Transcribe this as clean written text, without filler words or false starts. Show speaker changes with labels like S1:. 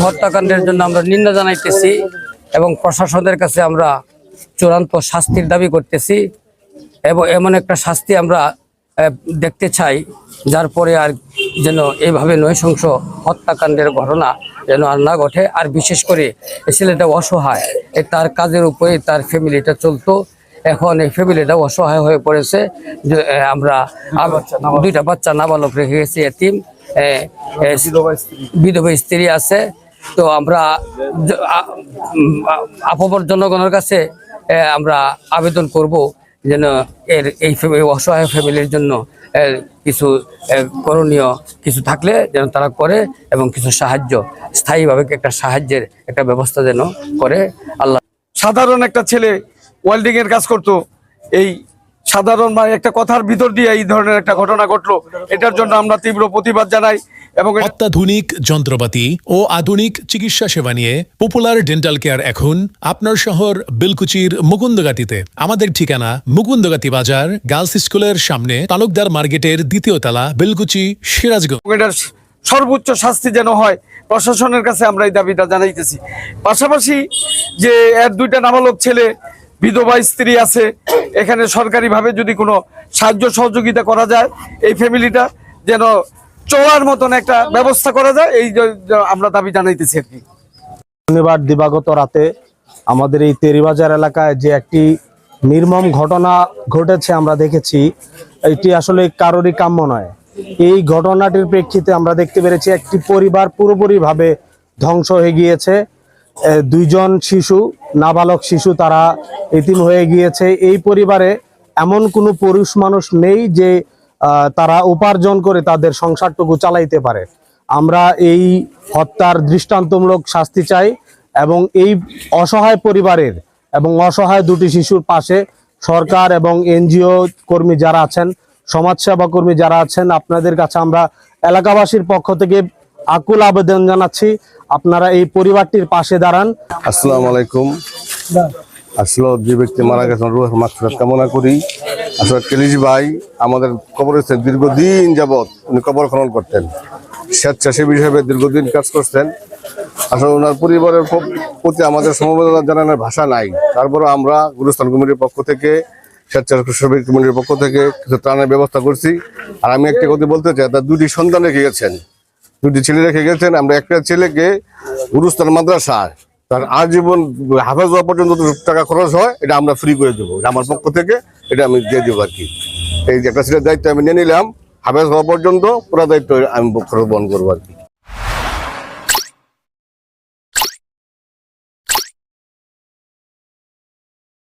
S1: হত্যাকাণ্ডের জন্য আমরা নিন্দা জানাইতেছি এবং প্রশাসনের কাছে আমরা চূড়ান্ত শাস্তির দাবি করতেছি এবং এমন একটা শাস্তি আমরা দেখতে চাই যার পরে আর যেন এইভাবে নৃশংস হত্যাকাণ্ডের ঘটনা যেন আর না ঘটে। আর বিশেষ করে এই ছেলেটা অসহায়, তার কাজের উপরে তার ফ্যামিলিটা চলতো, এখন এই ফ্যামিলিটা অসহায় হয়ে পড়েছে। যে আমরা দুইটা বাচ্চা নাবালক রেখে গেছি, এতিম, বিধবা স্ত্রী আছে। তো আমরা আপামর জনগণের কাছে আমরা আবেদন করব যেন এই অসহায় ফ্যামিলির জন্য কিছু করণীয় কিছু থাকলে যেন তারা করে এবং কিছু সাহায্য, স্থায়ীভাবে একটা সাহায্যের একটা ব্যবস্থা যেন করে। আল্লাহ।
S2: সাধারণ একটা ছেলে ওয়েল্ডিং এর কাজ করতো, এই সাধারণ একটা কথার ভিতর দিয়ে এই ধরনের একটা ঘটনা ঘটলো, এটার জন্য আমরা তীব্র প্রতিবাদ জানাই। এবং
S3: অত্যাধুনিক যন্ত্রপাতি ও আধুনিক চিকিৎসা সেবা নিয়ে পপুলার ডেন্টাল কেয়ার এখন আপনার শহর বেলকুচির মুকুন্দগাতিতে। আমাদের ঠিকানা মুকুন্দগাতি বাজার, গার্লস স্কুলের সামনে, তালুকদার মার্কেটের 2য় তলা, বেলকুচি, সিরাজগঞ্জ।
S2: এটার সর্বোচ্চ শাস্তি যেন হয়, প্রশাসনের কাছে আমরা এই দাবিটা জানাইতেছি। পাশাপাশি যে এর 2টা নাবালক ছেলে, বিধবা স্ত্রী আছে, এখানে সরকারিভাবে যদি কোনো সাহায্য সহযোগিতা করা যায়, এই ফ্যামিলিটা যেন চলার মতন একটা ব্যবস্থা করা যায়, এই আমরা দাবি জানাইতেছি আর কি।
S4: শনিবার দিবাগত রাতে আমাদের এই তেরিবাজার এলাকায় যে একটি নির্মম ঘটনা ঘটেছে আমরা দেখেছি, এটি আসলে কারোরই কাম্য নয়। এই ঘটনাটির প্রেক্ষিতে আমরা দেখতে পেরেছি একটি পরিবার পুরোপুরিভাবে ধ্বংস হয়ে গিয়েছে। 2 জন শিশু, নাবালক শিশু, তারা এতিম হয়ে গিয়েছে। এই পরিবারে এমন কোনো পুরুষ মানুষ নেই যে তারা উপার্জন করে তাদের সংসারটুকু চালাইতে পারে। আমরা এই হত্যার দৃষ্টান্তমূলক শাস্তি চাই এবং এই অসহায় পরিবারের এবং অসহায় 2টি শিশুর পাশে সরকার এবং এনজিও কর্মী যারা আছেন, সমাজসেবা কর্মী যারা আছেন, আপনাদের কাছে আমরা এলাকাবাসীর পক্ষ থেকে আকুল আবেদন জানাচ্ছি, আপনারা এই পরিবারটির পাশে দাঁড়ান।
S5: আসসালামু আলাইকুম। আসলে যে ব্যক্তি মারা গেছেন রুহের মাগফিরাত কামনা করি। আসলে কেলিশ ভাই আমাদের কবরস্থানে দীর্ঘদিন যাবৎ উনি কবর খনন করতেন, স্বেচ্ছাসেবী হিসেবে দীর্ঘদিন কাজ করতেন। আসলে ওনার পরিবারের প্রতি আমাদের সমবেদনা জানানোর ভাষা নাই। তারপরে আমরা গুরুস্থান কমিটির পক্ষ থেকে, স্বেচ্ছাসেবী কমিটির পক্ষ থেকে কিছু ত্রাণের ব্যবস্থা করছি। আর আমি একটা কথা বলতে চাই, তার 2টি সন্তান রেখে গেছেন, 2টি ছেলে রেখে গেছেন। আমরা একটা ছেলেকে গুরুস্থান মাদ্রাসায় তার আজীবন হাফেজ হওয়া পর্যন্ত টাকা খরচ হয়, এটা আমরা ফ্রি করে দেবো, আমার পক্ষ থেকে এটা আমি দিয়ে দেবো আর কি। এই যে একটা ছেলের দায়িত্ব আমি নিয়ে নিলাম, হাফেজ হওয়া পর্যন্ত পুরো দায়িত্ব আমি বহন করবো আর কি।